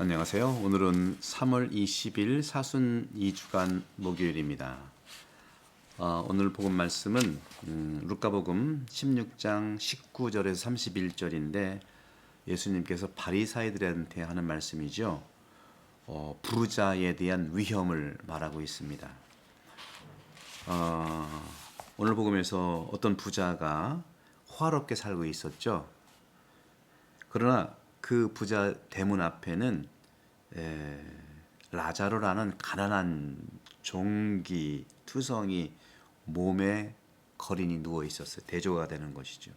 안녕하세요. 오늘은 3월 20일 사순 2주간 목요일입니다. 오늘 복음 말씀은 루카복음 16장 19절에서 31절인데 예수님께서 바리사이들한테 하는 말씀이죠. 부자에 대한 위험을 말하고 있습니다. 오늘 복음에서 어떤 부자가 호화롭게 살고 있었죠. 그러나 그 부자 대문 앞에는 라자로라는 가난한 종기 투성이 몸에 거린이 누워 있었어요. 대조가 되는 것이죠.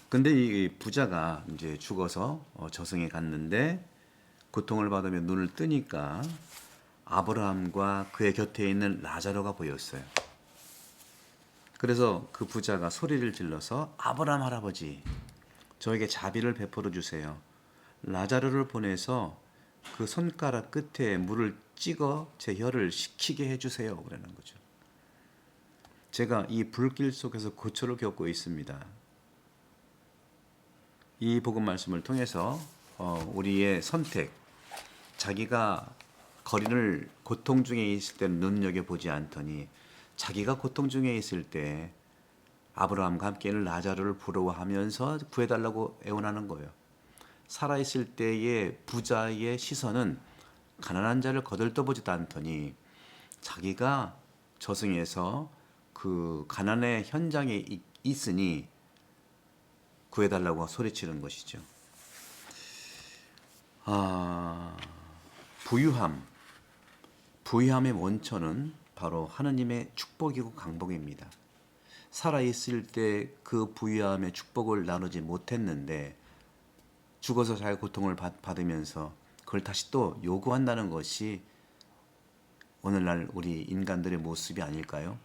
근데 이 부자가 이제 죽어서 저승에 갔는데 고통을 받으며 눈을 뜨니까 아브라함과 그의 곁에 있는 라자로가 보였어요. 그래서 그 부자가 소리를 질러서 아브라함 할아버지, 저에게 자비를 베풀어 주세요. 라자로를 보내서 그 손가락 끝에 물을 찍어 제 혀를 식히게 해주세요. 그러는 거죠. 제가 이 불길 속에서 고초를 겪고 있습니다. 이 복음 말씀을 통해서 우리의 선택, 자기가 거린을 고통 중에 있을 때는 눈여겨보지 않더니 자기가 고통 중에 있을 때 아브라함과 함께 있는 라자로를 부러워하면서 구해달라고 애원하는 거예요. 살아있을 때의 부자의 시선은 가난한 자를 거들떠보지도 않더니 자기가 저승에서 그 가난의 현장에 있으니 구해달라고 소리치는 것이죠. 부유함의 원천은 바로 하느님의 축복이고 강복입니다. 살아있을 때 그 부유함의 축복을 나누지 못했는데 죽어서 잘 고통을 받으면서 그걸 다시 또 요구한다는 것이 오늘날 우리 인간들의 모습이 아닐까요?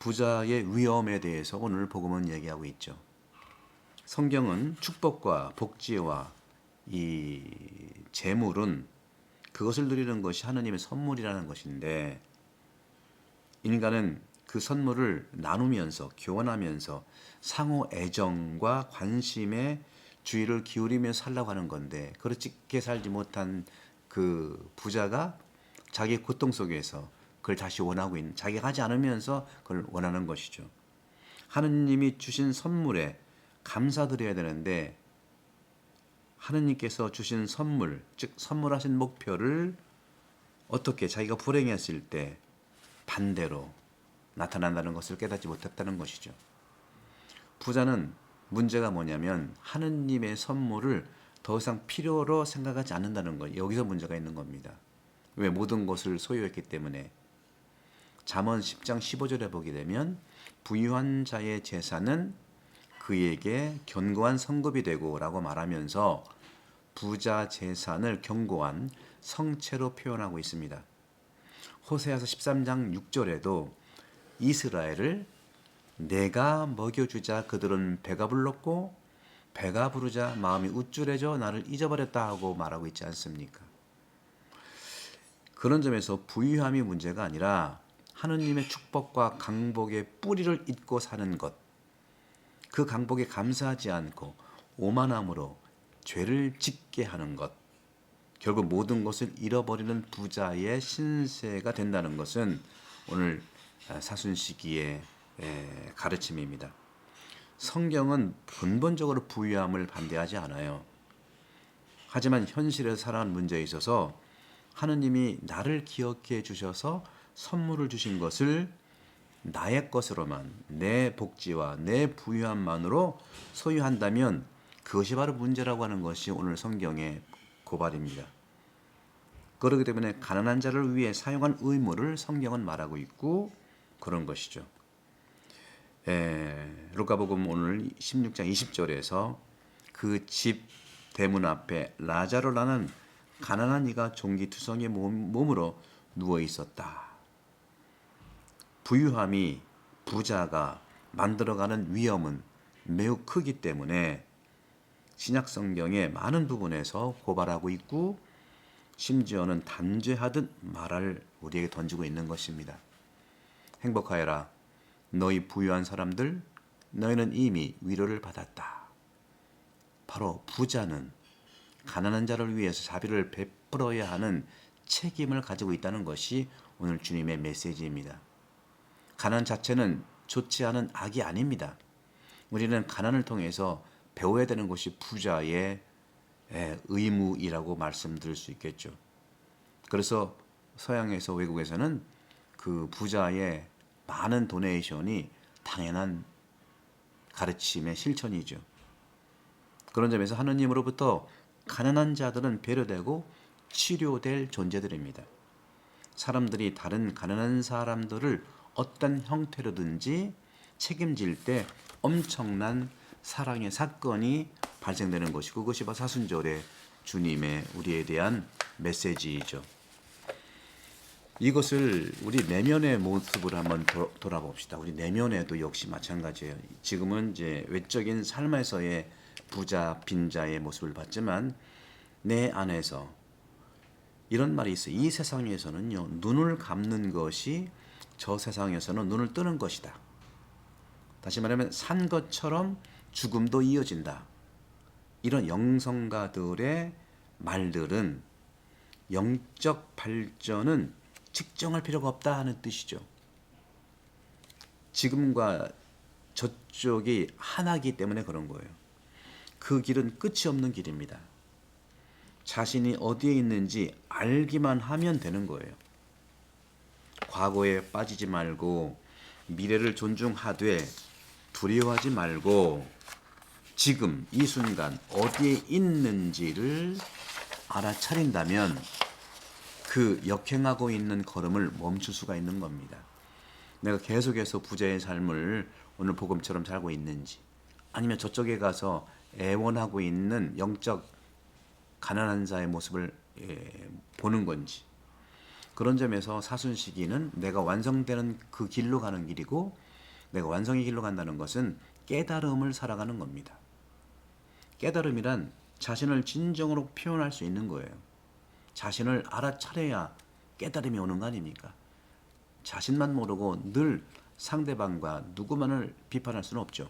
부자의 위험에 대해서 오늘 복음은 얘기하고 있죠. 성경은 축복과 복지와 이 재물은 그것을 누리는 것이 하느님의 선물이라는 것인데 인간은 그 선물을 나누면서 교환하면서 상호 애정과 관심에 주의를 기울이며 살라고 하는 건데 그렇게 살지 못한 그 부자가 자기의 고통 속에서 그걸 다시 원하고 있는, 자기가 하지 않으면서 그걸 원하는 것이죠. 하느님이 주신 선물에 감사드려야 되는데 하느님께서 주신 선물, 즉 선물하신 목표를 어떻게 자기가 불행했을 때 반대로 나타난다는 것을 깨닫지 못했다는 것이죠. 부자는 문제가 뭐냐면 하느님의 선물을 더 이상 필요로 생각하지 않는다는 것. 여기서 문제가 있는 겁니다. 왜? 모든 것을 소유했기 때문에. 잠언 10장 15절에 보게 되면 부유한 자의 재산은 그에게 견고한 성급이 되고 라고 말하면서 부자 재산을 견고한 성체로 표현하고 있습니다. 호세아서 13장 6절에도 이스라엘을 내가 먹여주자 그들은 배가 불렀고 배가 부르자 마음이 우쭐해져 나를 잊어버렸다 하고 말하고 있지 않습니까? 그런 점에서 부유함이 문제가 아니라 하느님의 축복과 강복의 뿌리를 잊고 사는 것, 그 강복에 감사하지 않고 오만함으로 죄를 짓게 하는 것, 결국 모든 것을 잃어버리는 부자의 신세가 된다는 것은 오늘 사순 시기의 가르침입니다. 성경은 근본적으로 부유함을 반대하지 않아요. 하지만 현실에서 살아가는 문제에 있어서 하느님이 나를 기억해 주셔서 선물을 주신 것을 나의 것으로만, 내 복지와 내 부유함만으로 소유한다면 그것이 바로 문제라고 하는 것이 오늘 성경의 고발입니다. 그렇기 때문에 가난한 자를 위해 사용한 의무를 성경은 말하고 있고 그런 것이죠. 루카복음 오늘 16장 20절에서 그 집 대문 앞에 라자로라는 가난한 이가 종기투성이의 몸으로 누워 있었다. 부유함이 부자가 만들어가는 위험은 매우 크기 때문에 신약 성경의 많은 부분에서 고발하고 있고 심지어는 단죄하듯 말을 우리에게 던지고 있는 것입니다. 행복하여라. 너희 부유한 사람들, 너희는 이미 위로를 받았다. 바로 부자는 가난한 자를 위해서 자비를 베풀어야 하는 책임을 가지고 있다는 것이 오늘 주님의 메시지입니다. 가난 자체는 좋지 않은 악이 아닙니다. 우리는 가난을 통해서 배워야 되는 것이 부자의 의무이라고 말씀드릴 수 있겠죠. 그래서 서양에서 외국에서는 그 부자의 많은 도네이션이 당연한 가르침의 실천이죠. 그런 점에서 하느님으로부터 가난한 자들은 배려되고 치료될 존재들입니다. 사람들이 다른 가난한 사람들을 어떤 형태로든지 책임질 때 엄청난 사랑의 사건이 발생되는 것이고, 그것이 바로 사순절의 주님의 우리에 대한 메시지이죠. 이것을 우리 내면의 모습을 한번 돌아봅시다. 우리 내면에도 역시 마찬가지예요. 지금은 이제 외적인 삶에서의 부자, 빈자의 모습을 봤지만 내 안에서 이런 말이 있어요. 이 세상에서는요, 눈을 감는 것이 저 세상에서는 눈을 뜨는 것이다. 다시 말하면 산 것처럼 죽음도 이어진다. 이런 영성가들의 말들은 영적 발전은 측정할 필요가 없다 하는 뜻이죠. 지금과 저쪽이 하나이기 때문에 그런 거예요. 그 길은 끝이 없는 길입니다. 자신이 어디에 있는지 알기만 하면 되는 거예요. 과거에 빠지지 말고 미래를 존중하되 두려워하지 말고 지금 이 순간 어디에 있는지를 알아차린다면 그 역행하고 있는 걸음을 멈출 수가 있는 겁니다. 내가 계속해서 부자의 삶을 오늘 복음처럼 살고 있는지, 아니면 저쪽에 가서 애원하고 있는 영적 가난한 자의 모습을 보는 건지, 그런 점에서 사순시기는 내가 완성되는 그 길로 가는 길이고, 내가 완성의 길로 간다는 것은 깨달음을 살아가는 겁니다. 깨달음이란 자신을 진정으로 표현할 수 있는 거예요. 자신을 알아차려야 깨달음이 오는 거 아닙니까? 자신만 모르고 늘 상대방과 누구만을 비판할 수는 없죠.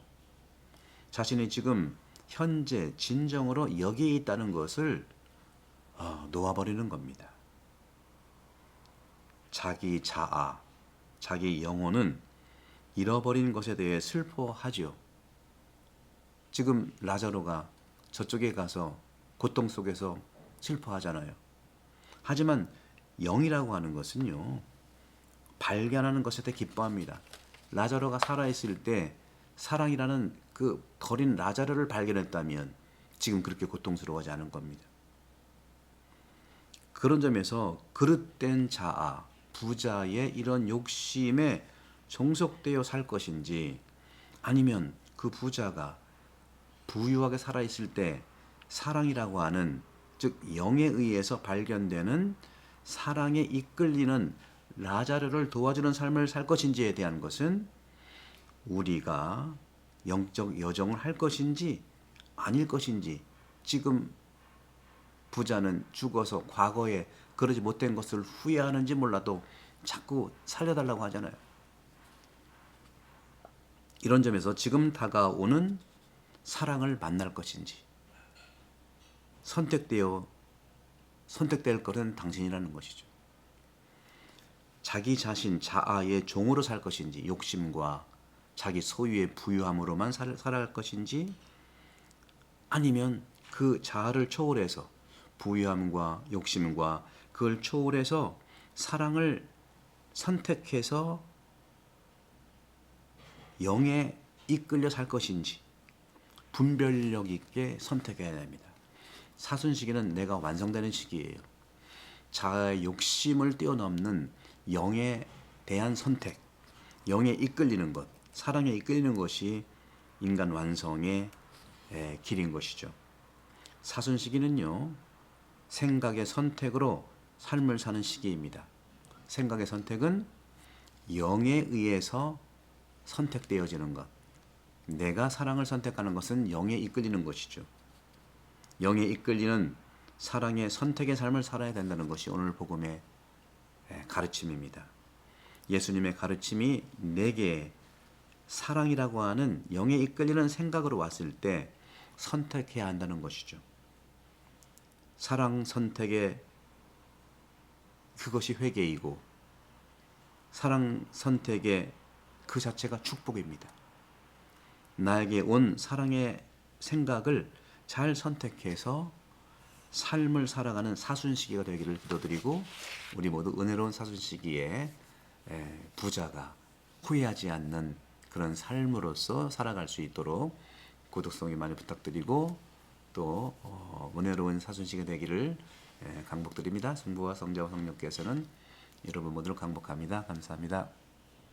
자신이 지금 현재 진정으로 여기에 있다는 것을 놓아버리는 겁니다. 자기 자아, 자기 영혼은 잃어버린 것에 대해 슬퍼하지요. 지금 라자로가 저쪽에 가서 고통 속에서 슬퍼하잖아요. 하지만 영이라고 하는 것은요, 발견하는 것에 대해 기뻐합니다. 라자로가 살아있을 때 사랑이라는 그 거린 라자로를 발견했다면 지금 그렇게 고통스러워하지 않은 겁니다. 그런 점에서 그릇된 자아, 부자의 이런 욕심에 종속되어 살 것인지, 아니면 그 부자가 부유하게 살아있을 때 사랑이라고 하는, 즉 영에 의해서 발견되는 사랑에 이끌리는 라자르를 도와주는 삶을 살 것인지에 대한 것은 우리가 영적 여정을 할 것인지 아닐 것인지, 지금 부자는 죽어서 과거에 그러지 못된 것을 후회하는지 몰라도 자꾸 살려달라고 하잖아요. 이런 점에서 지금 다가오는 사랑을 만날 것인지, 선택될 것은 당신이라는 것이죠. 자기 자신 자아의 종으로 살 것인지, 욕심과 자기 소유의 부유함으로만 살아갈 것인지, 아니면 그 자아를 초월해서 부유함과 욕심과 그걸 초월해서 사랑을 선택해서 영에 이끌려 살 것인지 분별력 있게 선택해야 됩니다. 사순시기는 내가 완성되는 시기예요. 자아의 욕심을 뛰어넘는 영에 대한 선택, 영에 이끌리는 것, 사랑에 이끌리는 것이 인간 완성의 길인 것이죠. 사순시기는요, 생각의 선택으로 삶을 사는 시기입니다. 생각의 선택은 영에 의해서 선택되어지는 것, 내가 사랑을 선택하는 것은 영에 이끌리는 것이죠. 영에 이끌리는 사랑의 선택의 삶을 살아야 된다는 것이 오늘 복음의 가르침입니다. 예수님의 가르침이 내게 사랑이라고 하는 영에 이끌리는 생각으로 왔을 때 선택해야 한다는 것이죠. 사랑 선택의 그것이 회개이고 사랑 선택의 그 자체가 축복입니다. 나에게 온 사랑의 생각을 잘 선택해서 삶을 살아가는 사순시기가 되기를 기도드리고 우리 모두 은혜로운 사순시기에 부자가 후회하지 않는 그런 삶으로서 살아갈 수 있도록 구독성이 많이 부탁드리고 또 은혜로운 사순시기가 되기를 강복드립니다. 성부와 성자와 성령께서는 여러분 모두를 강복합니다. 감사합니다.